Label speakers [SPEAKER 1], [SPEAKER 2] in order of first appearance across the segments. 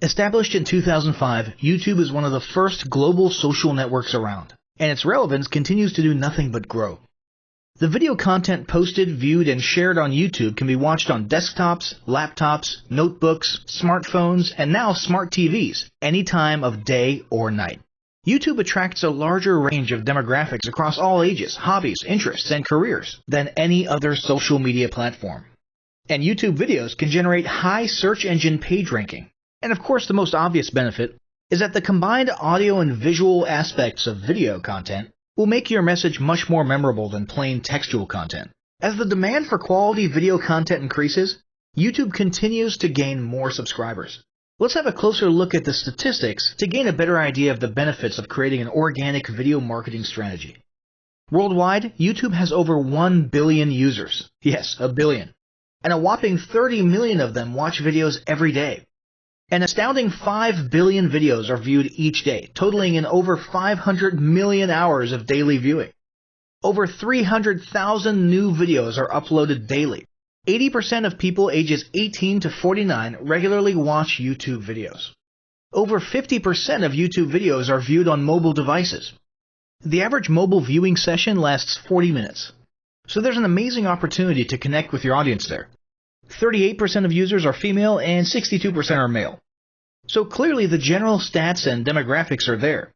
[SPEAKER 1] Established in 2005, YouTube is one of the first global social networks around, and its relevance continues to do nothing but grow. The video content posted, viewed, and shared on YouTube can be watched on desktops, laptops, notebooks, smartphones, and now smart TVs, any time of day or night. YouTube attracts a larger range of demographics across all ages, hobbies, interests, and careers than any other social media platform. And YouTube videos can generate high search engine page ranking. And of course, the most obvious benefit is that the combined audio and visual aspects of video content will make your message much more memorable than plain textual content. As the demand for quality video content increases, YouTube continues to gain more subscribers. Let's have a closer look at the statistics to gain a better idea of the benefits of creating an organic video marketing strategy. Worldwide, YouTube has over 1 billion users. Yes, a billion. And a whopping 30 million of them watch videos every day. An astounding 5 billion videos are viewed each day, totaling in over 500 million hours of daily viewing. Over 300,000 new videos are uploaded daily. 80% of people ages 18 to 49 regularly watch YouTube videos. Over 50% of YouTube videos are viewed on mobile devices. The average mobile viewing session lasts 40 minutes. So there's an amazing opportunity to connect with your audience there. 38% of users are female and 62% are male. So clearly the general stats and demographics are there.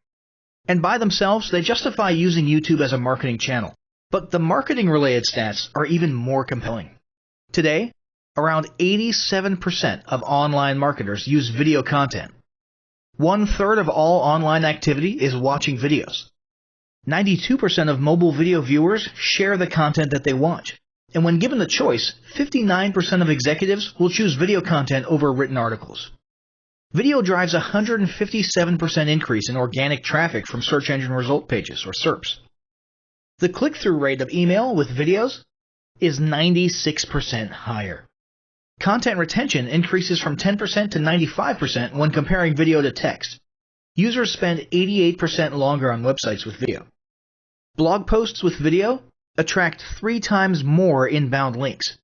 [SPEAKER 1] And by themselves, they justify using YouTube as a marketing channel. But the marketing-related stats are even more compelling. Today, around 87% of online marketers use video content. 1/3 of all online activity is watching videos. 92% of mobile video viewers share the content that they watch. And when given the choice, 59% of executives will choose video content over written articles. Video drives a 157% increase in organic traffic from search engine result pages, or SERPs. The click-through rate of email with videos is 96% higher. Content retention increases from 10% to 95% when comparing video to text. Users spend 88% longer on websites with video. Blog posts with video attract 3 times more inbound links.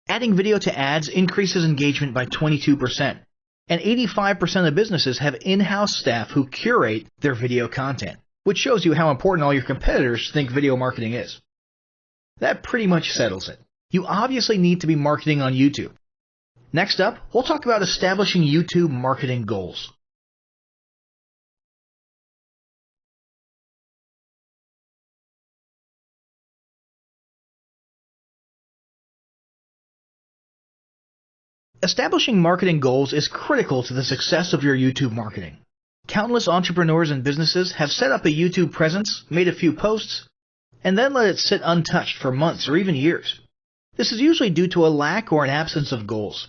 [SPEAKER 1] Adding video to ads increases engagement by 22%, and 85% of businesses have in-house staff who curate their video content, which shows you how important all your competitors think video marketing is. That pretty much settles it. You obviously need to be marketing on YouTube. Next up, we'll talk about establishing YouTube marketing goals. Establishing marketing goals is critical to the success of your YouTube marketing. Countless entrepreneurs and businesses have set up a YouTube presence, made a few posts, and then let it sit untouched for months or even years. This is usually due to a lack or an absence of goals.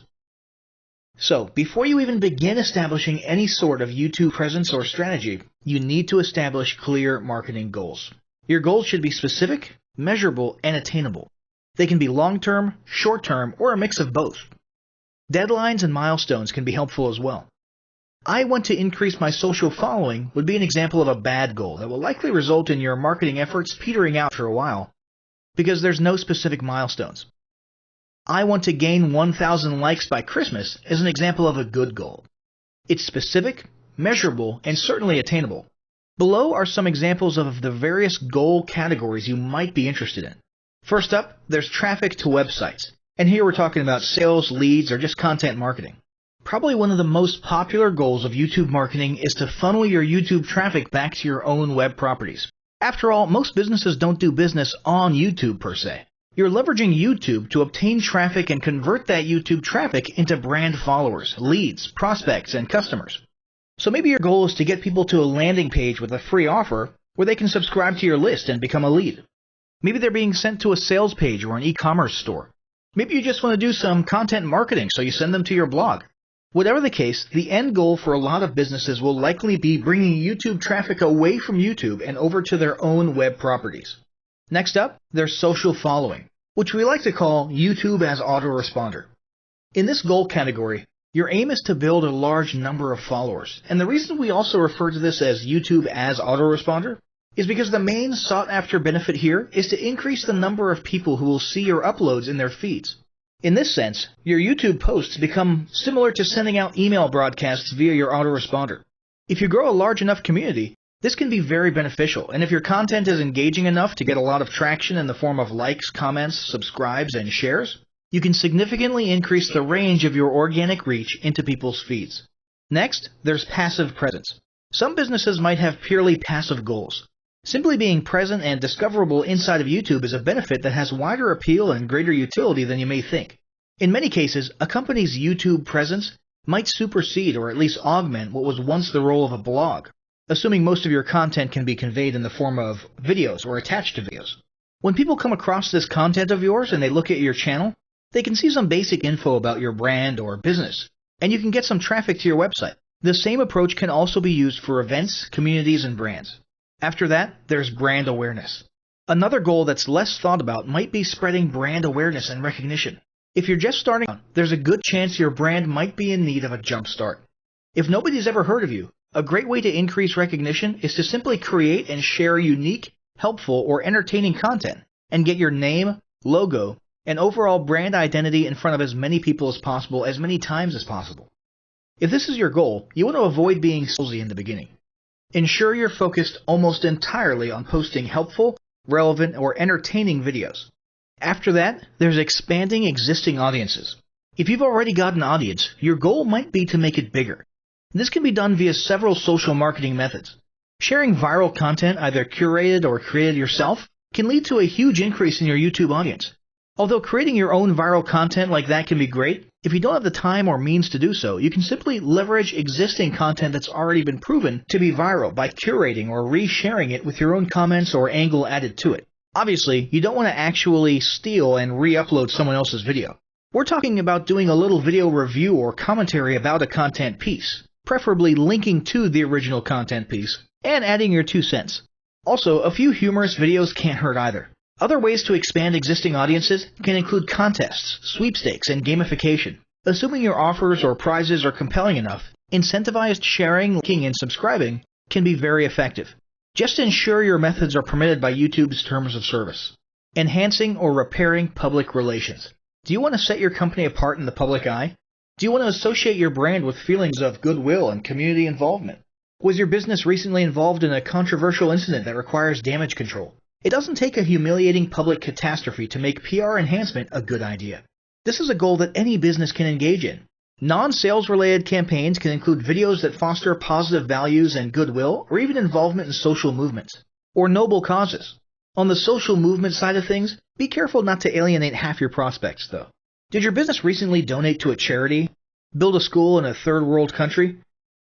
[SPEAKER 1] So, before you even begin establishing any sort of YouTube presence or strategy, you need to establish clear marketing goals. Your goals should be specific, measurable, and attainable. They can be long-term, short-term, or a mix of both. Deadlines and milestones can be helpful as well. I want to increase my social following would be an example of a bad goal that will likely result in your marketing efforts petering out for a while because there's no specific milestones. I want to gain 1,000 likes by Christmas is an example of a good goal. It's specific, measurable, and certainly attainable. Below are some examples of the various goal categories you might be interested in. First up, there's traffic to websites. And here we're talking about sales, leads, or just content marketing. Probably one of the most popular goals of YouTube marketing is to funnel your YouTube traffic back to your own web properties. After all, most businesses don't do business on YouTube per se. You're leveraging YouTube to obtain traffic and convert that YouTube traffic into brand followers, leads, prospects, and customers. So maybe your goal is to get people to a landing page with a free offer where they can subscribe to your list and become a lead. Maybe they're being sent to a sales page or an e-commerce store. Maybe you just want to do some content marketing, so you send them to your blog. Whatever the case, the end goal for a lot of businesses will likely be bringing YouTube traffic away from YouTube and over to their own web properties. Next up, there's social following, which we like to call YouTube as autoresponder. In this goal category, your aim is to build a large number of followers, and the reason we also refer to this as YouTube as autoresponder is because the main sought-after benefit here is to increase the number of people who will see your uploads in their feeds. In this sense, your YouTube posts become similar to sending out email broadcasts via your autoresponder. If you grow a large enough community, this can be very beneficial, and if your content is engaging enough to get a lot of traction in the form of likes, comments, subscribes, and shares, you can significantly increase the range of your organic reach into people's feeds. Next, there's passive presence. Some businesses might have purely passive goals. Simply being present and discoverable inside of YouTube is a benefit that has wider appeal and greater utility than you may think. In many cases, a company's YouTube presence might supersede or at least augment what was once the role of a blog, assuming most of your content can be conveyed in the form of videos or attached to videos. When people come across this content of yours and they look at your channel, they can see some basic info about your brand or business, and you can get some traffic to your website. The same approach can also be used for events, communities, and brands. After that, there's brand awareness. Another goal that's less thought about might be spreading brand awareness and recognition. If you're just starting out, there's a good chance your brand might be in need of a jump start. If nobody's ever heard of you, a great way to increase recognition is to simply create and share unique, helpful, or entertaining content and get your name, logo, and overall brand identity in front of as many people as possible as many times as possible. If this is your goal, you want to avoid being salesy in the beginning. Ensure you're focused almost entirely on posting helpful, relevant, or entertaining videos. After that, there's expanding existing audiences. If you've already got an audience, your goal might be to make it bigger. This can be done via several social marketing methods. Sharing viral content, either curated or created yourself, can lead to a huge increase in your YouTube audience. Although creating your own viral content like that can be great, if you don't have the time or means to do so, you can simply leverage existing content that's already been proven to be viral by curating or resharing it with your own comments or angle added to it. Obviously, you don't want to actually steal and re-upload someone else's video. We're talking about doing a little video review or commentary about a content piece, preferably linking to the original content piece, and adding your 2 cents. Also, a few humorous videos can't hurt either. Other ways to expand existing audiences can include contests, sweepstakes, and gamification. Assuming your offers or prizes are compelling enough, incentivized sharing, liking, and subscribing can be very effective. Just ensure your methods are permitted by YouTube's terms of service. Enhancing or repairing public relations. Do you want to set your company apart in the public eye? Do you want to associate your brand with feelings of goodwill and community involvement? Was your business recently involved in a controversial incident that requires damage control? It doesn't take a humiliating public catastrophe to make PR enhancement a good idea. This is a goal that any business can engage in. Non-sales related campaigns can include videos that foster positive values and goodwill, or even involvement in social movements, or noble causes. On the social movement side of things, be careful not to alienate half your prospects, though. Did your business recently donate to a charity? Build a school in a third world country?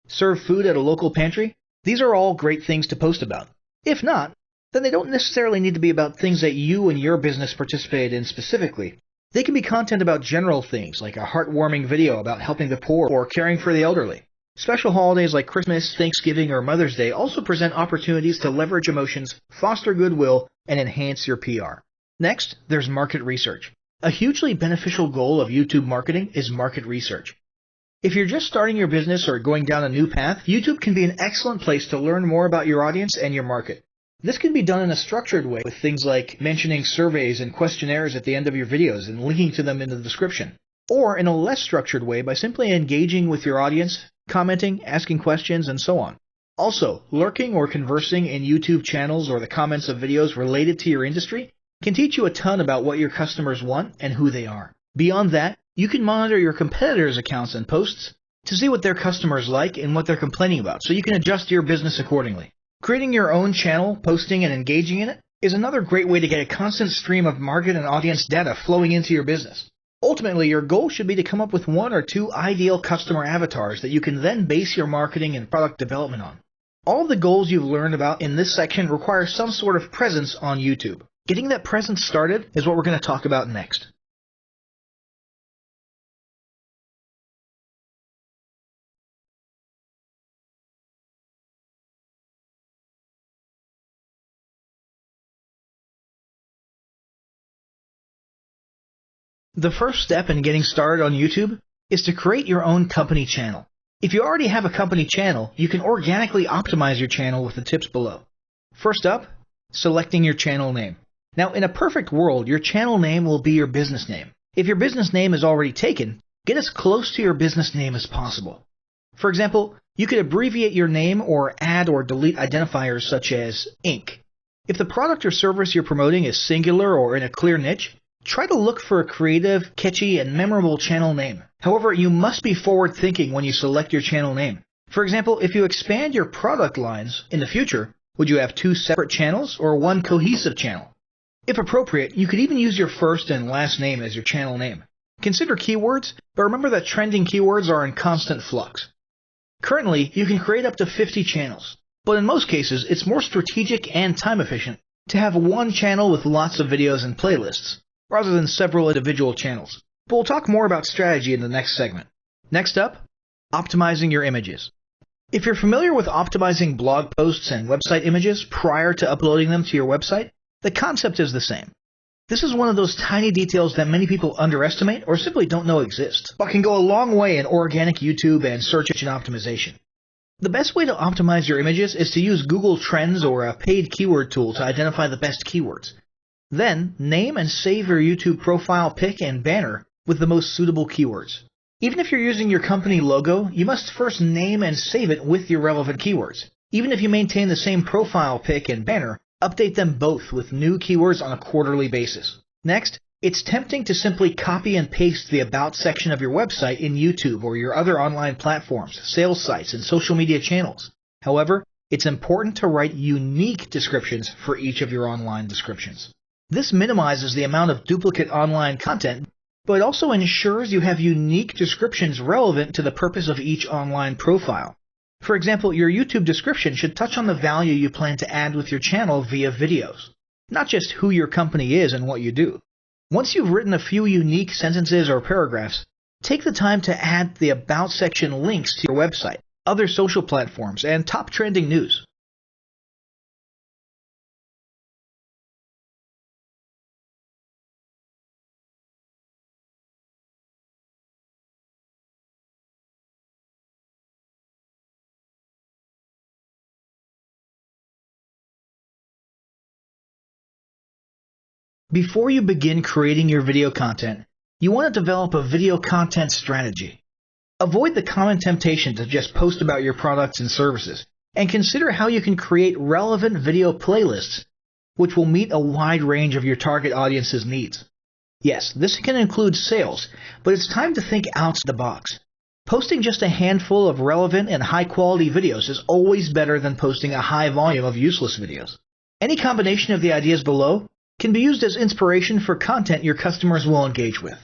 [SPEAKER 1] Serve food at a local pantry? These are all great things to post about. If not, then they don't necessarily need to be about things that you and your business participated in specifically. They can be content about general things, like a heartwarming video about helping the poor or caring for the elderly. Special holidays like Christmas, Thanksgiving, or Mother's Day also present opportunities to leverage emotions, foster goodwill, and enhance your PR. Next, there's market research. A hugely beneficial goal of YouTube marketing is market research. If you're just starting your business or going down a new path, YouTube can be an excellent place to learn more about your audience and your market. This can be done in a structured way with things like mentioning surveys and questionnaires at the end of your videos and linking to them in the description. Or in a less structured way by simply engaging with your audience, commenting, asking questions, and so on. Also, lurking or conversing in YouTube channels or the comments of videos related to your industry can teach you a ton about what your customers want and who they are. Beyond that, you can monitor your competitors' accounts and posts to see what their customers like and what they're complaining about, so you can adjust your business accordingly. Creating your own channel, posting, and engaging in it is another great way to get a constant stream of market and audience data flowing into your business. Ultimately, your goal should be to come up with 1 or 2 ideal customer avatars that you can then base your marketing and product development on. All of the goals you've learned about in this section require some sort of presence on YouTube. Getting that presence started is what we're going to talk about next. The first step in getting started on YouTube is to create your own company channel. If you already have a company channel, you can organically optimize your channel with the tips below. First up, selecting your channel name. Now, in a perfect world, your channel name will be your business name. If your business name is already taken, get as close to your business name as possible. For example, you could abbreviate your name or add or delete identifiers such as Inc. If the product or service you're promoting is singular or in a clear niche, try to look for a creative, catchy, and memorable channel name. However, you must be forward-thinking when you select your channel name. For example, if you expand your product lines in the future, would you have 2 separate channels or 1 cohesive channel? If appropriate, you could even use your first and last name as your channel name. Consider keywords, but remember that trending keywords are in constant flux. Currently, you can create up to 50 channels, but in most cases, it's more strategic and time efficient to have 1 channel with lots of videos and playlists, rather than several individual channels. But we'll talk more about strategy in the next segment. Next up, optimizing your images. If you're familiar with optimizing blog posts and website images prior to uploading them to your website, the concept is the same. This is one of those tiny details that many people underestimate or simply don't know exist, but can go a long way in organic YouTube and search engine optimization. The best way to optimize your images is to use Google Trends or a paid keyword tool to identify the best keywords. Then, name and save your YouTube profile pic and banner with the most suitable keywords. Even if you're using your company logo, you must first name and save it with your relevant keywords. Even if you maintain the same profile pic and banner, update them both with new keywords on a quarterly basis. Next, it's tempting to simply copy and paste the About section of your website in YouTube or your other online platforms, sales sites, and social media channels. However, it's important to write unique descriptions for each of your online descriptions. This minimizes the amount of duplicate online content, but it also ensures you have unique descriptions relevant to the purpose of each online profile. For example, your YouTube description should touch on the value you plan to add with your channel via videos, not just who your company is and what you do. Once you've written a few unique sentences or paragraphs, take the time to add the About section links to your website, other social platforms, and top trending news. Before you begin creating your video content, you want to develop a video content strategy. Avoid the common temptation to just post about your products and services, and consider how you can create relevant video playlists which will meet a wide range of your target audience's needs. Yes, this can include sales, but it's time to think outside the box. Posting just a handful of relevant and high-quality videos is always better than posting a high volume of useless videos. Any combination of the ideas below can be used as inspiration for content your customers will engage with.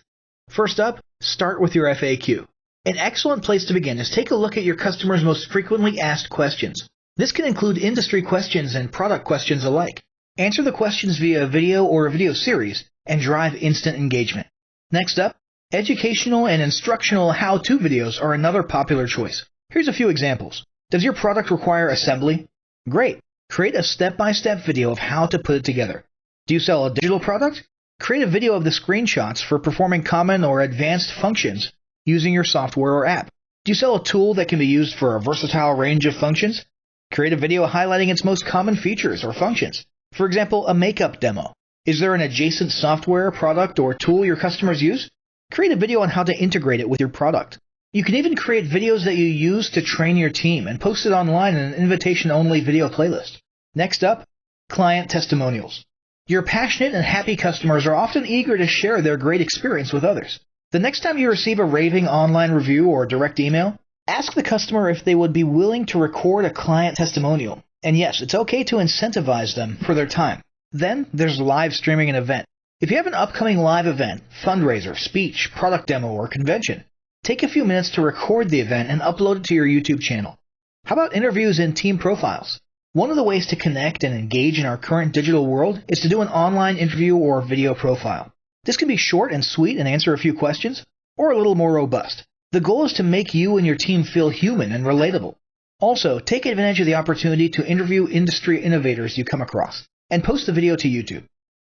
[SPEAKER 1] First up, start with your FAQ. An excellent place to begin is take a look at your customers' most frequently asked questions. This can include industry questions and product questions alike. Answer the questions via a video or a video series and drive instant engagement. Next up, educational and instructional how-to videos are another popular choice. Here's a few examples. Does your product require assembly? Great! Create a step-by-step video of how to put it together. Do you sell a digital product? Create a video of the screenshots for performing common or advanced functions using your software or app. Do you sell a tool that can be used for a versatile range of functions? Create a video highlighting its most common features or functions. For example, a makeup demo. Is there an adjacent software, product, or tool your customers use? Create a video on how to integrate it with your product. You can even create videos that you use to train your team and post it online in an invitation-only video playlist. Next up, client testimonials. Your passionate and happy customers are often eager to share their great experience with others. The next time you receive a raving online review or direct email, ask the customer if they would be willing to record a client testimonial. And yes, it's okay to incentivize them for their time. Then there's live streaming an event. If you have an upcoming live event, fundraiser, speech, product demo, or convention, take a few minutes to record the event and upload it to your YouTube channel. How about interviews and team profiles? One of the ways to connect and engage in our current digital world is to do an online interview or video profile. This can be short and sweet and answer a few questions, or a little more robust. The goal is to make you and your team feel human and relatable. Also, take advantage of the opportunity to interview industry innovators you come across, and post the video to YouTube.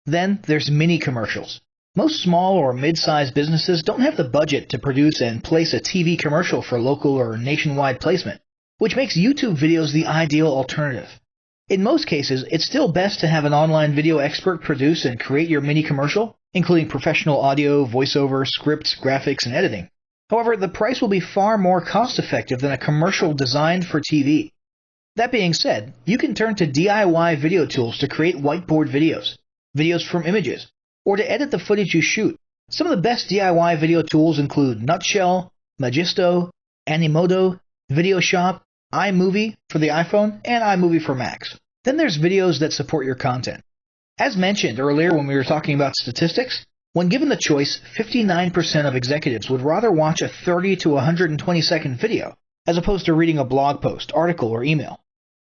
[SPEAKER 1] Then there's mini commercials. Most small or mid-sized businesses don't have the budget to produce and place a TV commercial for local or nationwide placement, which makes YouTube videos the ideal alternative. In most cases, it's still best to have an online video expert produce and create your mini commercial, including professional audio, voiceover, scripts, graphics, and editing. However, the price will be far more cost-effective than a commercial designed for TV. That being said, you can turn to DIY video tools to create whiteboard videos, videos from images, or to edit the footage you shoot. Some of the best DIY video tools include Nutshell, Magisto, Animoto, VideoShop, iMovie for the iPhone, and iMovie for Macs. Then there's videos that support your content. As mentioned earlier when we were talking about statistics, when given the choice, 59% of executives would rather watch a 30 to 120 second video as opposed to reading a blog post, article, or email.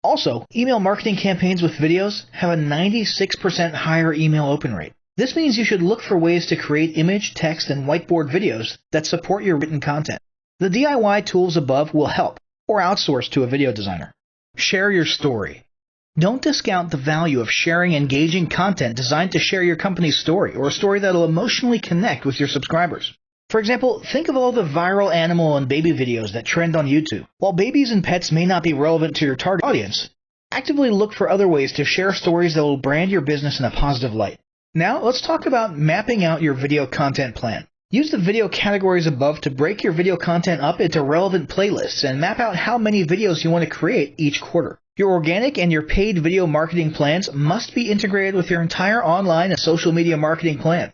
[SPEAKER 1] Also, email marketing campaigns with videos have a 96% higher email open rate. This means you should look for ways to create image, text, and whiteboard videos that support your written content. The DIY tools above will help, or outsource to a video designer. Share your story. Don't discount the value of sharing engaging content designed to share your company's story, or a story that will emotionally connect with your subscribers. For example, think of all the viral animal and baby videos that trend on YouTube. While babies and pets may not be relevant to your target audience, actively look for other ways to share stories that will brand your business in a positive light. Now, let's talk about mapping out your video content plan. Use the video categories above to break your video content up into relevant playlists and map out how many videos you want to create each quarter. Your organic and your paid video marketing plans must be integrated with your entire online and social media marketing plan.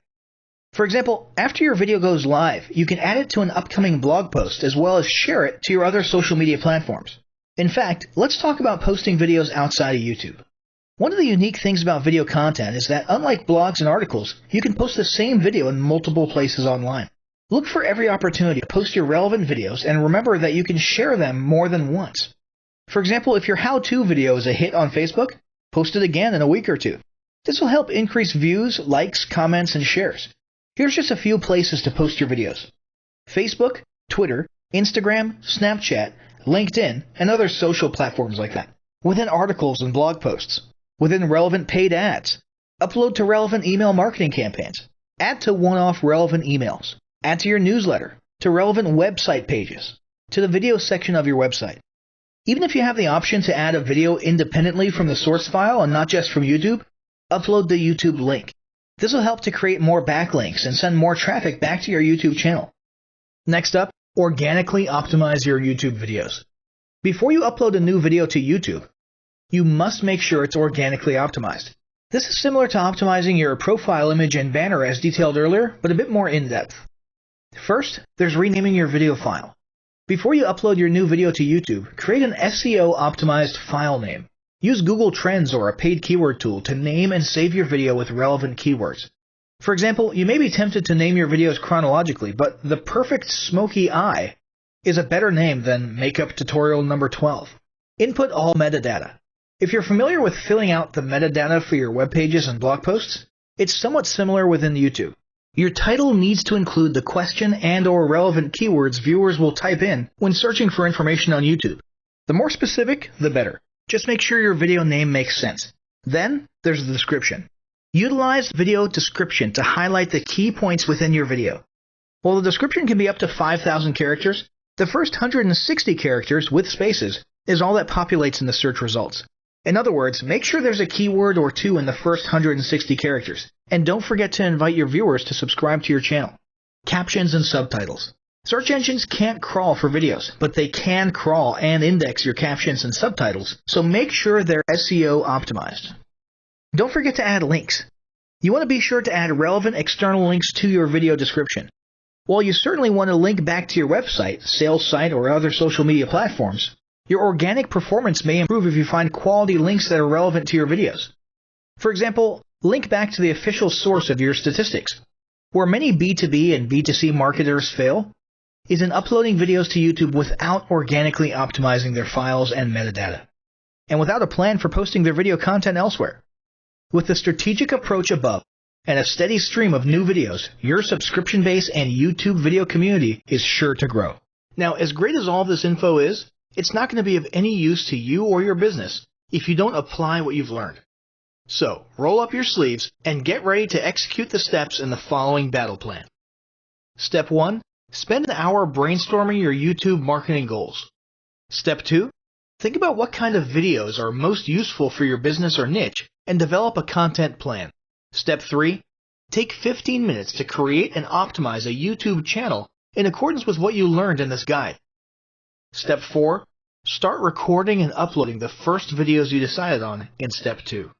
[SPEAKER 1] For example, after your video goes live, you can add it to an upcoming blog post as well as share it to your other social media platforms. In fact, let's talk about posting videos outside of YouTube. One of the unique things about video content is that unlike blogs and articles, you can post the same video in multiple places online. Look for every opportunity to post your relevant videos and remember that you can share them more than once. For example, if your how-to video is a hit on Facebook, post it again in a week or two. This will help increase views, likes, comments, and shares. Here's just a few places to post your videos: Facebook, Twitter, Instagram, Snapchat, LinkedIn, and other social platforms like that. Within articles and blog posts. Within relevant paid ads. Upload to relevant email marketing campaigns. Add to one-off relevant emails. Add to your newsletter. To relevant website pages. To the video section of your website. Even if you have the option to add a video independently from the source file and not just from YouTube, upload the YouTube link. This will help to create more backlinks and send more traffic back to your YouTube channel. Next up, organically optimize your YouTube videos. Before you upload a new video to YouTube, you must make sure it's organically optimized. This is similar to optimizing your profile image and banner as detailed earlier, but a bit more in-depth. First, there's renaming your video file. Before you upload your new video to YouTube, create an SEO-optimized file name. Use Google Trends or a paid keyword tool to name and save your video with relevant keywords. For example, you may be tempted to name your videos chronologically, but the perfect smoky eye is a better name than makeup tutorial number 12. Input all metadata. If you're familiar with filling out the metadata for your web pages and blog posts, it's somewhat similar within YouTube. Your title needs to include the question and/or relevant keywords viewers will type in when searching for information on YouTube. The more specific, the better. Just make sure your video name makes sense. Then, there's the description. Utilize video description to highlight the key points within your video. While the description can be up to 5,000 characters, the first 160 characters with spaces is all that populates in the search results. In other words, make sure there's a keyword or two in the first 160 characters, and don't forget to invite your viewers to subscribe to your channel. Captions and subtitles. Search engines can't crawl for videos, but they can crawl and index your captions and subtitles, so make sure they're SEO optimized. Don't forget to add links. You want to be sure to add relevant external links to your video description. While you certainly want to link back to your website, sales site, or other social media platforms, your organic performance may improve if you find quality links that are relevant to your videos. For example, link back to the official source of your statistics. Where many B2B and B2C marketers fail is in uploading videos to YouTube without organically optimizing their files and metadata, and without a plan for posting their video content elsewhere. With the strategic approach above and a steady stream of new videos, your subscription base and YouTube video community is sure to grow. Now, as great as all this info is, it's not going to be of any use to you or your business if you don't apply what you've learned. So, roll up your sleeves and get ready to execute the steps in the following battle plan. Step 1. Spend an hour brainstorming your YouTube marketing goals. Step 2. Think about what kind of videos are most useful for your business or niche and develop a content plan. Step 3. Take 15 minutes to create and optimize a YouTube channel in accordance with what you learned in this guide. Step 4. Start recording and uploading the first videos you decided on in Step 2.